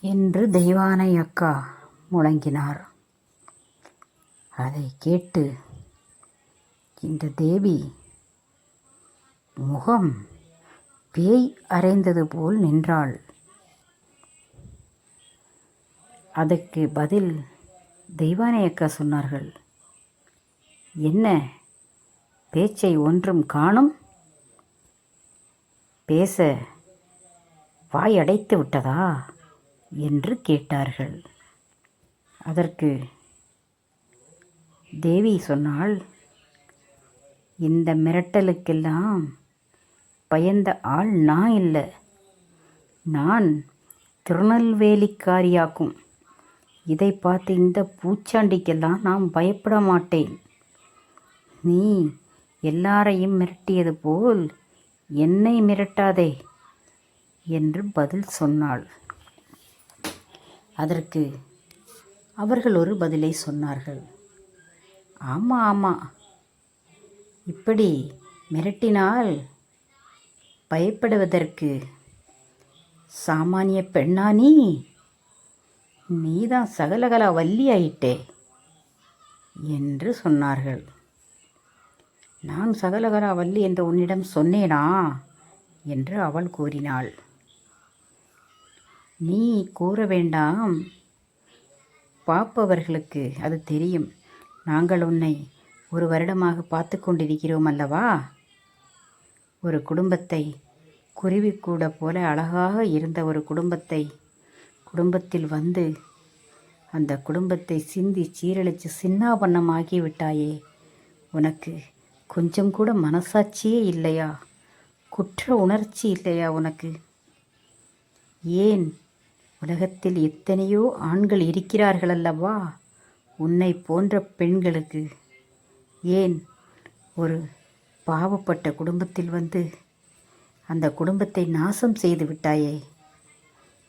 என்று தெய்வானை அக்கா முழங்கினார். அதை கேட்டு இந்த தேவி முகம் பேய் அறைந்தது போல் நின்றாள். அதற்கு பதில் தெய்வானை அக்கா சொன்னார்கள், என்ன பேச்சை ஒன்றும் காணும்? பேச வாய் அடைத்து விட்டதா என்று கேட்டார்கள். அதற்கு தேவி சொன்னாள், இந்த மிரட்டலுக்கெல்லாம் பயந்த ஆள் நான் இல்லை, நான் திருநெல்வேலிக்காரியாக்கும். இதை பார்த்து இந்த பூச்சாண்டிக்கெல்லாம் நான் பயப்பட மாட்டேன். நீ எல்லாரையும் மிரட்டியது போல் என்னை மிரட்டாதே என்று பதில் சொன்னாள். அதற்கு அவர்கள் ஒரு பதிலை சொன்னார்கள். ஆமாம், இப்படி மிரட்டினால் பயப்படுவதற்கு சாமானிய பெண்ணா நீதான் சகலகலா வள்ளி ஆயிட்டே என்று சொன்னார்கள். நான் சகலகலா வள்ளி என்று உன்னிடம் சொன்னேனா என்று அவள் கூறினாள். நீ கூற வேண்டாம், பார்ப்பவர்களுக்கு அது தெரியும். நாங்கள் உன்னை ஒரு வருடமாக பார்த்து கொண்டிருக்கிறோம் அல்லவா? ஒரு குடும்பத்தை, குருவிக்கூட போல அழகாக இருந்த ஒரு குடும்பத்தில் வந்து அந்த குடும்பத்தை சிந்தி சீரழித்து சின்னாபன்னமாகி விட்டாயே. உனக்கு கொஞ்சம் கூட மனசாட்சியே இல்லையா? குற்ற உணர்ச்சி இல்லையா உனக்கு? ஏன் உலகத்தில் எத்தனையோ ஆண்கள் இருக்கிறார்கள் அல்லவா? உன்னை போன்ற பெண்களுக்கு ஏன் ஒரு பாவப்பட்ட குடும்பத்தில் வந்து அந்த குடும்பத்தை நாசம் செய்து விட்டாயே.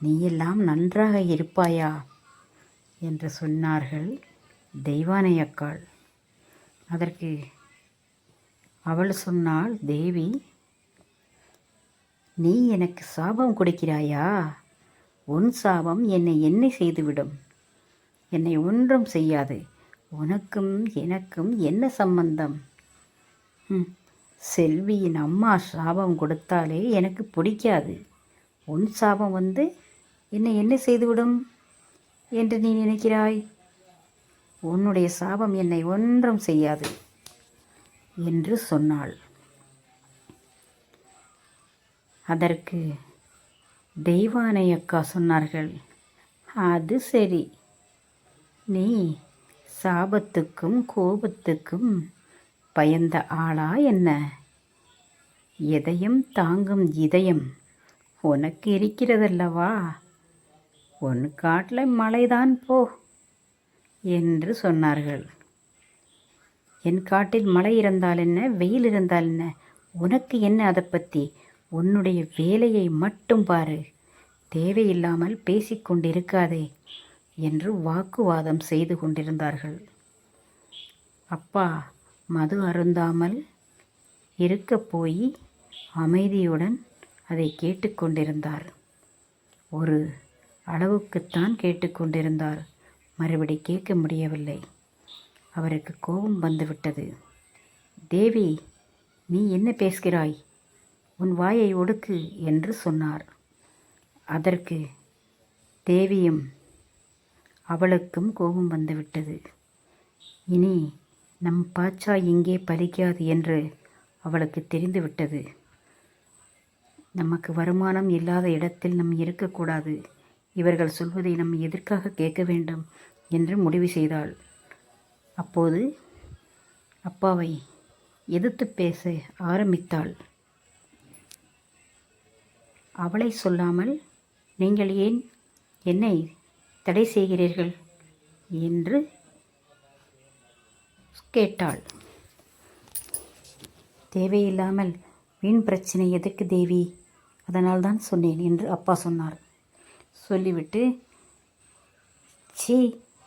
நீயெல்லாம் நன்றாக இருப்பாயா என்று சொன்னார்கள் தெய்வானை அக்காள். அதற்கு அவள் சொன்னாள், தேவி, நீ எனக்கு சாபம் கொடுக்கிறாயா? உன் சாபம் என்னை என்ன செய்துவிடும்? என்னை ஒன்றும் செய்யாது. உனக்கும் எனக்கும் என்ன சம்பந்தம்? செல்வியின் அம்மா சாபம் கொடுத்தாலே எனக்கு பிடிக்காது. உன் சாபம் வந்து என்னை என்ன செய்துவிடும் என்று நீ நினைக்கிறாய்? உன்னுடைய சாபம் என்னை ஒன்றும் செய்யாது என்று சொன்னாள். அதற்கு தெய்வானை அக்கா சொன்னார்கள், அது சரி, நீ சாபத்துக்கும் கோபத்துக்கும் பயந்த ஆளா என்ன? எதையும் தாங்கும் இதயம் உனக்கு இருக்கிறதல்லவா? உன் காட்டில் மழைதான் போ என்று சொன்னார்கள். என் காட்டில் மழை இருந்தால் என்ன, வெயில் இருந்தால் என்ன, உனக்கு என்ன அதை பற்றி? உன்னுடைய வேலையை மட்டும் பாரு, தேவையில்லாமல் பேசிக்கொண்டிருக்காதே என்று வாக்குவாதம் செய்து கொண்டிருந்தார்கள். அப்பா மது அருந்தாமல் இருக்க போய் அமைதியுடன் அதை கேட்டுக்கொண்டிருந்தார். ஒரு அளவுக்குத்தான் கேட்டுக்கொண்டிருந்தார், மறுபடி கேட்க முடியவில்லை. அவருக்கு கோபம் வந்துவிட்டது. தேவி, நீ என்ன பேசுகிறாய்? உன் வாயை ஒடுக்கு என்று சொன்னார். அதற்கு தேவியும் அவளுக்கும் கோபம் வந்துவிட்டது. இனி நம் பாச்சா இங்கே பலிக்காது என்று அவளுக்கு தெரிந்துவிட்டது. நமக்கு வருமானம் இல்லாத இடத்தில் நம் இருக்கக்கூடாது. இவர்கள் சொல்வதை நம் எதற்காக கேட்க வேண்டும் என்று முடிவு செய்தாள். அப்போது அப்பாவை எதிர்த்து பேச ஆரம்பித்தாள். அவளை சொல்லாமல் நீங்கள் ஏன் என்னை தடை செய்கிறீர்கள் என்று கேட்டாள். தேவையில்லாமல் வீண் பிரச்சனை எதற்கு தேவி? அதனால்தான் சொன்னேன் என்று அப்பா சொன்னார். சொல்லிவிட்டு, சீ,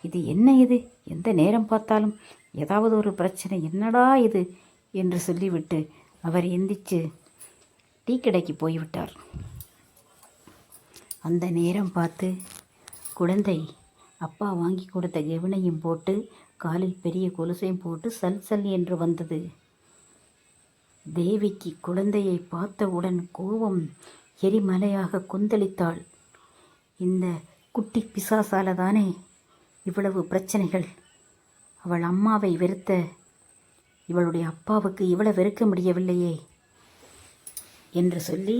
இது என்ன இது? எந்த நேரம் பார்த்தாலும் ஏதாவது ஒரு பிரச்சனை, என்னடா இது என்று சொல்லிவிட்டு அவர் எந்திரிச்சு டீ கடைக்கு போய்விட்டார். அந்த நேரம் பார்த்து குழந்தை அப்பா வாங்கி கொடுத்த கெவனையும் போட்டு காலில் பெரிய கொலுசையும் போட்டு சல் சல் என்று வந்தது. தேவிக்கு குழந்தையை பார்த்தவுடன் கோபம் எரிமலையாக கொந்தளித்தாள். இந்த குட்டி பிசாசால தானே இவ்வளவு பிரச்சனைகள். அவள் அம்மாவை வெறுத்த இவளுடைய அப்பாவுக்கு இவ்வளவு வெறுக்க முடியவில்லையே என்று சொல்லி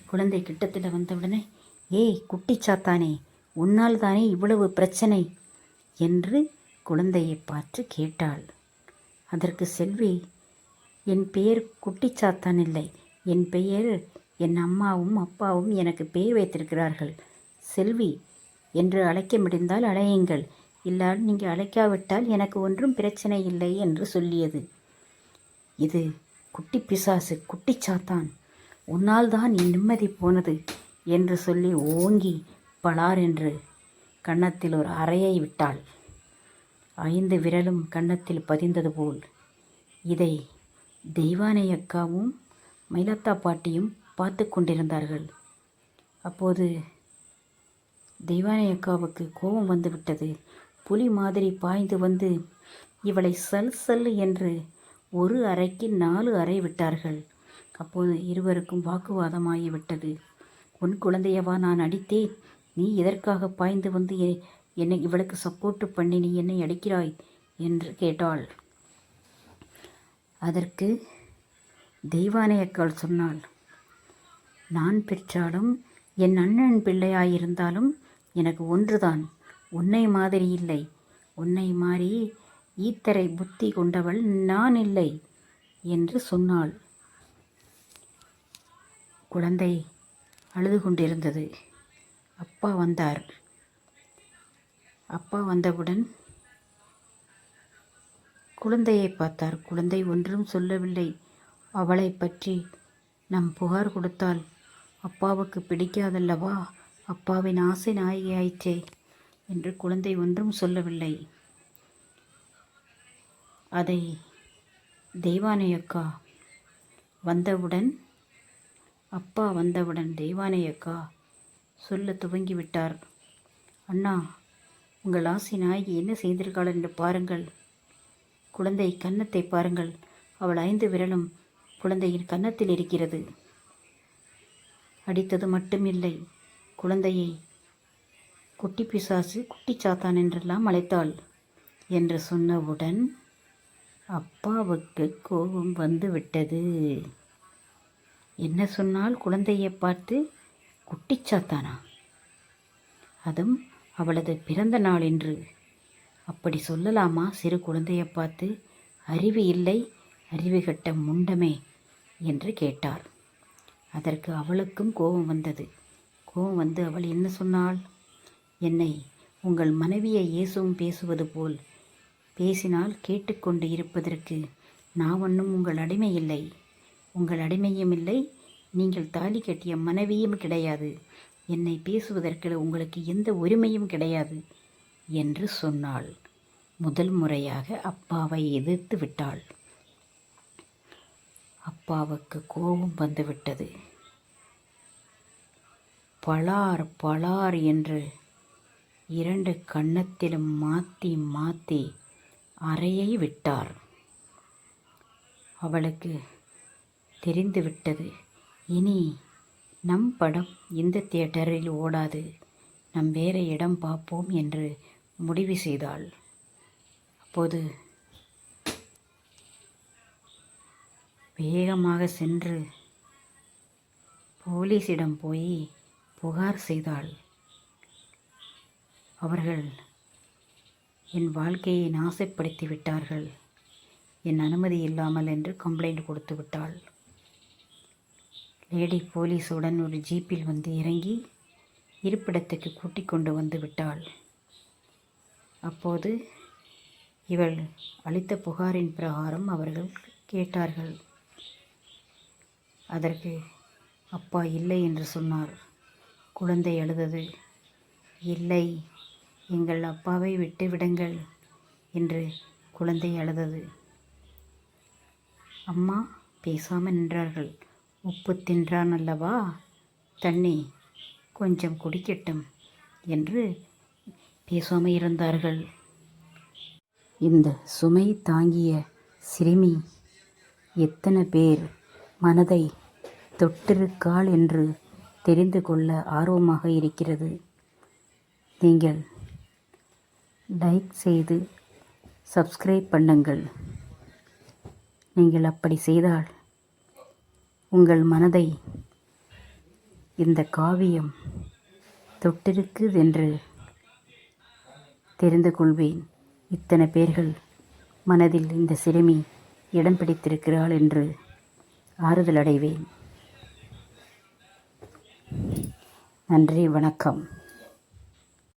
குழந்தை கிட்டத்தில் வந்தவுடனே, ஏய் குட்டி சாத்தானே, உன்னால் தானே இவ்வளவு பிரச்சனை என்று குழந்தையை பார்த்து கேட்டாள். அதற்கு செல்வி, என் பெயர் குட்டிச்சாத்தான் இல்லை, என் பெயர் என் அம்மாவும் அப்பாவும் எனக்கு பெயர் வைத்திருக்கிறார்கள். செல்வி என்று அழைக்க முடிந்தால் அழையுங்கள், இல்லால் நீங்கள் அழைக்காவிட்டால் எனக்கு ஒன்றும் பிரச்சனை இல்லை என்று சொல்லியது. இது குட்டி பிசாசு, குட்டிச்சாத்தான், உன்னால் தான் என் நிம்மதி போனது என்று சொல்லி ஓங்கி பலார் என்று கன்னத்தில் ஒரு அறையை விட்டாள். 5 விரலும் கன்னத்தில் பதிந்தது போல். இதை தெய்வானை அக்காவும் மயிலத்தா பாட்டியும் பார்த்து கொண்டிருந்தார்கள். அப்போது தெய்வானை அக்காவுக்கு கோபம் வந்து விட்டது. புலி மாதிரி பாய்ந்து வந்து இவளை சல் சல் என்று ஒரு அறைக்கு 4 அறை விட்டார்கள். அப்போது இருவருக்கும் வாக்குவாதமாகிவிட்டது. உன் குழந்தையவா நான் அடித்தேன், நீ எதற்காக பாய்ந்து வந்து என்னை இவளுக்கு சப்போர்ட்டு பண்ணி நீ என்னை அடிக்கிறாய் என்று கேட்டாள். அதற்கு தெய்வானை அக்காள் சொன்னாள், நான் பெற்றாலும் என் அண்ணன் பிள்ளையாயிருந்தாலும் எனக்கு ஒன்றுதான், உன்னை மாதிரி இல்லை. உன்னை மாறி ஈத்தரை புத்தி கொண்டவள் நான் இல்லை என்று சொன்னாள். குழந்தை அழுது கொண்டிருந்தது. அப்பா வந்தார். அப்பா வந்தவுடன் குழந்தையை பார்த்தார். குழந்தை ஒன்றும் சொல்லவில்லை. அவளை பற்றி நம் புகார் கொடுத்தால் அப்பாவுக்கு பிடிக்காதல்லவா, அப்பாவின் ஆசை நாயகியாயிற்றே என்று குழந்தை ஒன்றும் சொல்லவில்லை. அதை தெய்வானை அக்கா வந்தவுடன் அப்பா வந்தவுடன் தெய்வானை அக்கா சொல்ல துவங்கிவிட்டார். அண்ணா, உங்கள் ஆசை நாயகி என்ன செய்திருக்காள் என்று பாருங்கள். குழந்தை கன்னத்தை பாருங்கள். அவள் 5 விரலும் குழந்தையின் கன்னத்தில் இருக்கிறது. அடித்தது மட்டுமில்லை, குழந்தையை குட்டி பிசாசு, குட்டி சாத்தான் என்றெல்லாம் அழைத்தாள் என்று சொன்னவுடன் அப்பாவுக்கு கோபம் வந்து விட்டது. என்ன சொன்னால் குழந்தையை பார்த்து குட்டிச்சாத்தானா? அதுவும் அவளது பிறந்த நாள் என்று. அப்படி சொல்லலாமா சிறு குழந்தையை பார்த்து? அறிவு இல்லை, அறிவு கட்ட முண்டமே என்று கேட்டார். அதற்கு அவளுக்கும் கோபம் வந்தது. கோபம் வந்து அவள் என்ன சொன்னாள், என்னை உங்கள் மனைவியை இயேசுவும் பேசுவது போல் பேசினால் கேட்டுக்கொண்டு இருப்பதற்கு நான் ஒன்றும் உங்கள் அடிமை இல்லை, உங்கள் அடிமையும் இல்லை, நீங்கள் தாலி கட்டிய மனைவியும் கிடையாது, என்னை பேசுவதற்கு உங்களுக்கு எந்த உரிமையும் கிடையாது என்று சொன்னாள். முதல் முறையாக அப்பாவை எதிர்த்து விட்டாள். அப்பாவுக்கு கோபம் வந்துவிட்டது. பலார் பலார் என்று 2 கன்னத்திலும் மாற்றி மாற்றி அறையை விட்டார். அவளுக்கு தெரிந்துவிட்டது, இனி நம் படம் இந்த தியேட்டரில் ஓடாது, நம் வேறு இடம் பார்ப்போம் என்று முடிவு செய்தாள். அப்போது வேகமாக சென்று போலீஸிடம் போய் புகார் செய்தாள். அவர்கள் என் வாழ்க்கையை நாசப்படுத்தி விட்டார்கள், என் அனுமதி இல்லாமல் என்று கம்ப்ளைண்ட் கொடுத்து விட்டாள். லேடி போலீஸுடன் ஒரு ஜீப்பில் வந்து இறங்கி இருப்பிடத்துக்கு கூட்டிக் கொண்டு வந்து விட்டாள். அப்போது இவள் அளித்த புகாரின் பிரகாரம் அவர்கள் கேட்டார்கள். அதற்கு அப்பா இல்லை என்று சொன்னார். குழந்தை அழுதது. இல்லை, எங்கள் அப்பாவை விட்டு விடுங்கள் என்று குழந்தை அழுதது. அம்மா பேசாமல் நின்றார்கள். உப்பு தின்றான் அல்லவா, தண்ணி கொஞ்சம் குடிக்கட்டும் என்று பேசாமல் இருந்தார்கள். இந்த சுமை தாங்கிய சிறுமி எத்தனை பேர் மனதை தொட்டிருக்காள் என்று தெரிந்து கொள்ள ஆர்வமாக இருக்கிறது. நீங்கள் லைக் செய்து சப்ஸ்கிரைப் பண்ணுங்கள். நீங்கள் அப்படி செய்தால் உங்கள் மனதை இந்த காவியம் தொட்டிருக்குது என்று தெரிந்து கொள்வேன். இத்தனை பேர்கள் மனதில் இந்த சிறுமி இடம் பிடித்திருக்கிறாள் என்று ஆறுதல் அடைவேன். நன்றி, வணக்கம்.